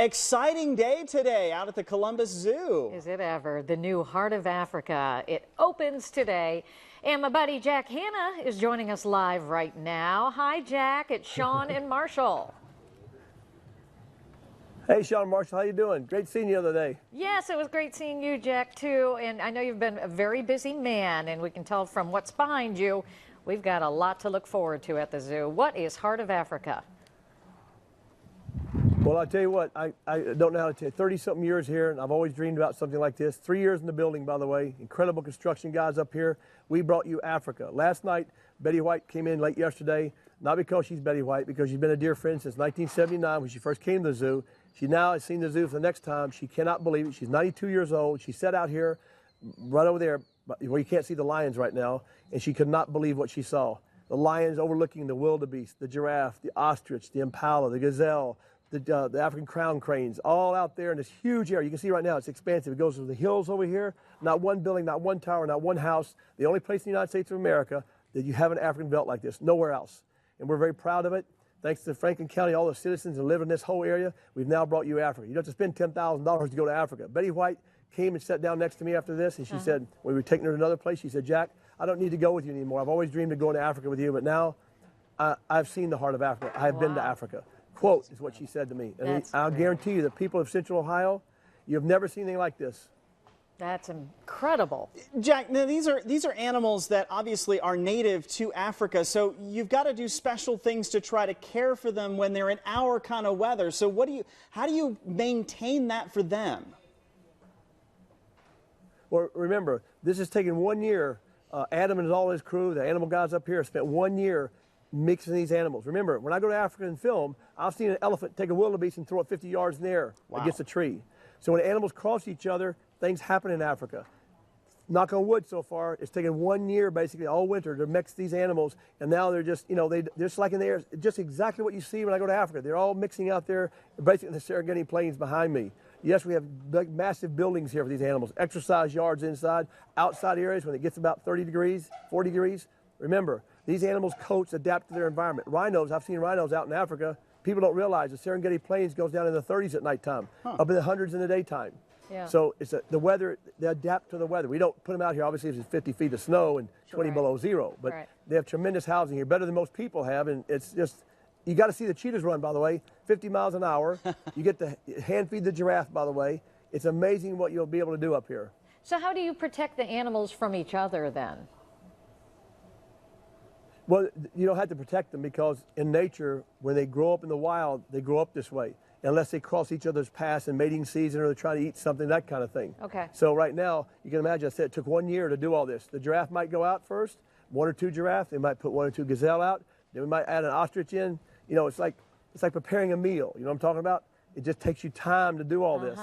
Exciting day today out at the Columbus Zoo. Is it ever? The new Heart of Africa. It opens today. And my buddy Jack Hanna is joining us live right now. Hi, Jack. It's Sean and Marshall. Hey, Sean, Marshall, how you doing? Great seeing you the other day. Yes, it was great seeing you, Jack, too. And I know you've been a very busy man, and we can tell from what's behind you, we've got a lot to look forward to at the zoo. What is Heart of Africa? Well, I'll tell you what, I don't know how to tell you. 30-something years here, and I've always dreamed about something like this. 3 years in the building, by the way. Incredible construction guys up here. We brought you Africa. Last night, Betty White came in late yesterday, not because she's Betty White, because she's been a dear friend since 1979 when she first came to the zoo. She now has seen the zoo for the next time. She cannot believe it. She's 92 years old. She sat out here, right over there, where you can't see the lions right now, and she could not believe what she saw. The lions overlooking the wildebeest, the giraffe, the ostrich, the impala, the gazelle, the African crown cranes, all out there in this huge area. You can see right now it's expansive. It goes to the hills over here. Not one building, not one tower, not one house. The only place in the United States of America that you have an African belt like this, nowhere else. And we're very proud of it. Thanks to Franklin County, all the citizens that live in this whole area, we've now brought you Africa. You don't have to spend $10,000 to go to Africa. Betty White came and sat down next to me after this, and she said, when we were taking her to another place, she said, Jack, I don't need to go with you anymore. I've always dreamed of going to Africa with you, but now I've seen the heart of Africa. I have been to Africa. Quote is what she said to me. And I'll guarantee you, the people of Central Ohio, you've never seen anything like this. That's incredible. Jack, now these are animals that obviously are native to Africa, so you've got to do special things to try to care for them when they're in our kind of weather. So how do you maintain that for them? Well, remember, this has taken 1 year. Adam and all his crew, the animal guys up here, have spent 1 year mixing these animals. Remember, when I go to Africa and film, I've seen an elephant take a wildebeest and throw it 50 yards in the air against a tree. So when animals cross each other, things happen in Africa. Knock on wood so far, it's taken 1 year, basically all winter, to mix these animals, and now they're just, they're just like in the air, just exactly what you see when I go to Africa. They're all mixing out there, basically in the Serengeti Plains behind me. Yes, we have big, massive buildings here for these animals, exercise yards inside, outside areas when it gets about 30 degrees, 40 degrees. Remember, these animals' coats adapt to their environment. Rhinos, I've seen rhinos out in Africa. People don't realize the Serengeti Plains goes down in the 30s at nighttime, up in the hundreds in the daytime. Yeah. So it's the weather, they adapt to the weather. We don't put them out here, obviously, if it's 50 feet of snow and 20 below zero. But they have tremendous housing here, better than most people have. And it's just, you got to see the cheetahs run, by the way, 50 miles an hour. You get to hand feed the giraffe, by the way. It's amazing what you'll be able to do up here. So how do you protect the animals from each other then? Well, you don't have to protect them because in nature, when they grow up in the wild, they grow up this way, unless they cross each other's paths in mating season or they're trying to eat something, that kind of thing. Okay. So right now, you can imagine, I said it took 1 year to do all this. The giraffe might go out first, 1 or 2 giraffes. They might put 1 or 2 gazelle out. Then we might add an ostrich in. It's like preparing a meal. You know what I'm talking about? It just takes you time to do all this.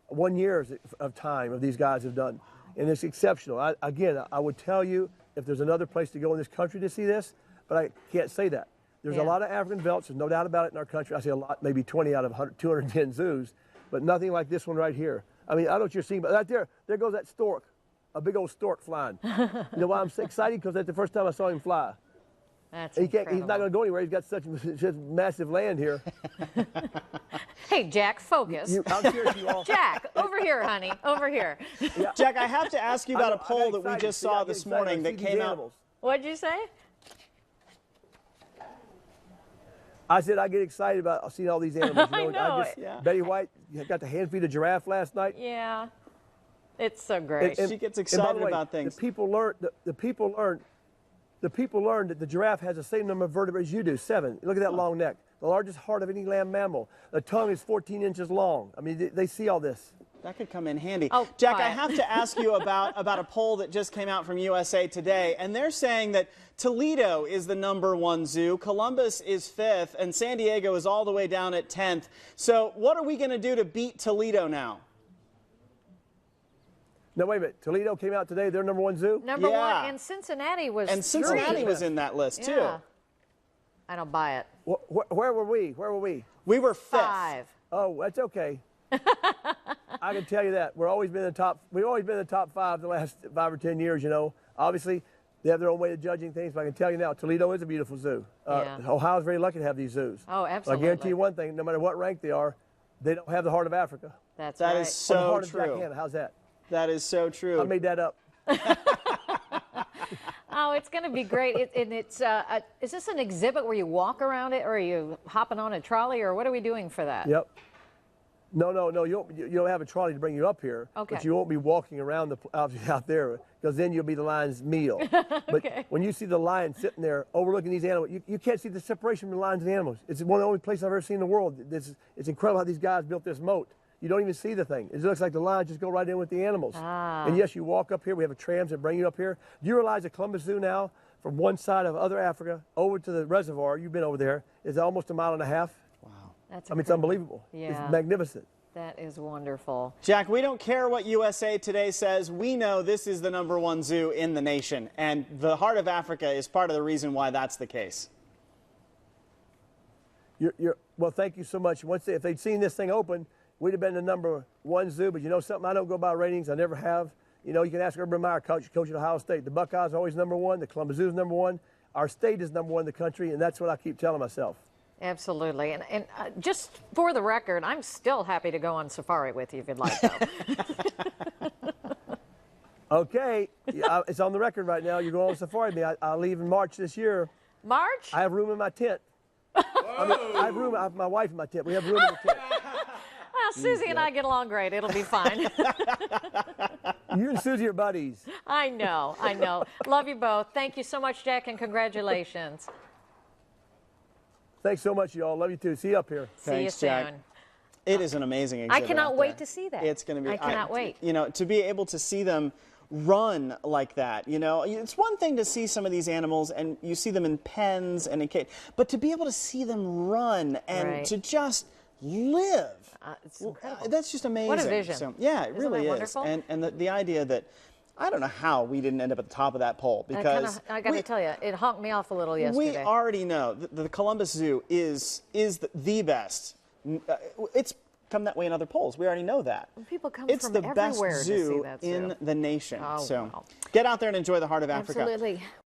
1 year of time of these guys have done, and it's exceptional. Again, I would tell you, if there's another place to go in this country to see this, but I can't say that. There's a lot of African velds, there's no doubt about it in our country. I say a lot, maybe 20 out of 210 zoos, but nothing like this one right here. I mean, I don't know what you're seeing, but right there goes that stork, a big old stork flying. You know why I'm so excited? Because that's the first time I saw him fly. That's incredible. He's not going to go anywhere. He's got such massive land here. Hey, Jack, focus. I'm serious, you all. Jack, over here, honey, over here. Yeah. Jack, I have to ask you about a poll that we just saw this morning that came out. What'd you say? I said I get excited about seeing all these animals. I know. Betty White got to hand feed a giraffe last night. Yeah, it's so great. She gets excited about things. The people learned that the giraffe has the same number of vertebrae as you do, 7. Look at that long neck. The largest heart of any land mammal. The tongue is 14 inches long. I mean, they see all this. That could come in handy. Oh, Jack, I have to ask you about a poll that just came out from USA Today, and they're saying that Toledo is the #1 zoo, Columbus is 5th, and San Diego is all the way down at 10th. So what are we going to do to beat Toledo now? No, wait a minute. Toledo came out today. They're #1 zoo? Number 1, and Cincinnati was And Cincinnati was in that list, too. I don't buy it. Where were we? We were 5th. 5. Oh, that's okay. I can tell you that. We've always been in the top 5 the last 5 or 10 years, Obviously, they have their own way of judging things, but I can tell you now, Toledo is a beautiful zoo. Ohio's very lucky to have these zoos. Oh, absolutely. But I guarantee you one thing, no matter what rank they are, They don't have the heart of Africa. That's That right. is Or the so heart of Jack true. Hanna. How's that? That is so true. I made that up. Oh, it's going to be great. Is this an exhibit where you walk around it, or are you hopping on a trolley, or what are we doing for that? Yep. No. You don't have a trolley to bring you up here. Okay. But you won't be walking around out there, because then you'll be the lion's meal. But when you see the lion sitting there overlooking these animals, you can't see the separation between the lions and the animals. It's one of the only places I've ever seen in the world. It's incredible how these guys built this moat. You don't even see the thing. It looks like the lions just go right in with the animals. And yes, you walk up here. We have a trams that bring you up here. Do you realize that Columbus Zoo now, from one side of other Africa over to the reservoir, you've been over there, is almost 1.5 miles? Wow. That's I mean, it's unbelievable. Yeah. It's magnificent. That is wonderful. Jack, we don't care what USA Today says. We know this is the #1 zoo in the nation, and the heart of Africa is part of the reason why that's the case. Well, thank you so much. If they'd seen this thing open, we'd have been the #1 zoo. But you know something? I don't go by ratings. I never have. You know, you can ask Urban Meyer, coach at Ohio State. The Buckeyes are always #1. The Columbus Zoo is #1. Our state is #1 in the country, and that's what I keep telling myself. Absolutely. And just for the record, I'm still happy to go on safari with you if you'd like, though. Okay. It's on the record right now. You're going on safari with me. I'll leave in March this year. March? I have room in my tent. I have room. I have my wife in my tent. We have room in the tent. Well, Susie and I get along great. It'll be fine. You and Susie are buddies. I know. Love you both. Thank you so much, Jack, and congratulations. Thanks so much, y'all. Love you too. See you up here. See you Thanks, soon. Jack. It is an amazing exhibit. I cannot out wait there. to see that. It's going to be. I cannot wait. You know, to be able to see them run like that, you know, it's one thing to see some of these animals and you see them in pens and in cage, but to be able to see them run and Right. to just live. It's incredible. That's just amazing. What a vision. So, yeah, it Isn't really that is. wonderful? And the idea that I don't know how we didn't end up at the top of that poll, because I got to tell you, it honked me off a little yesterday. we already know that the Columbus Zoo is the best. It's come that way in other polls. We already know that. People come it's from the best everywhere to see zoo that zoo. in the nation. Oh, so wow. get out there and enjoy the heart of Africa. Absolutely.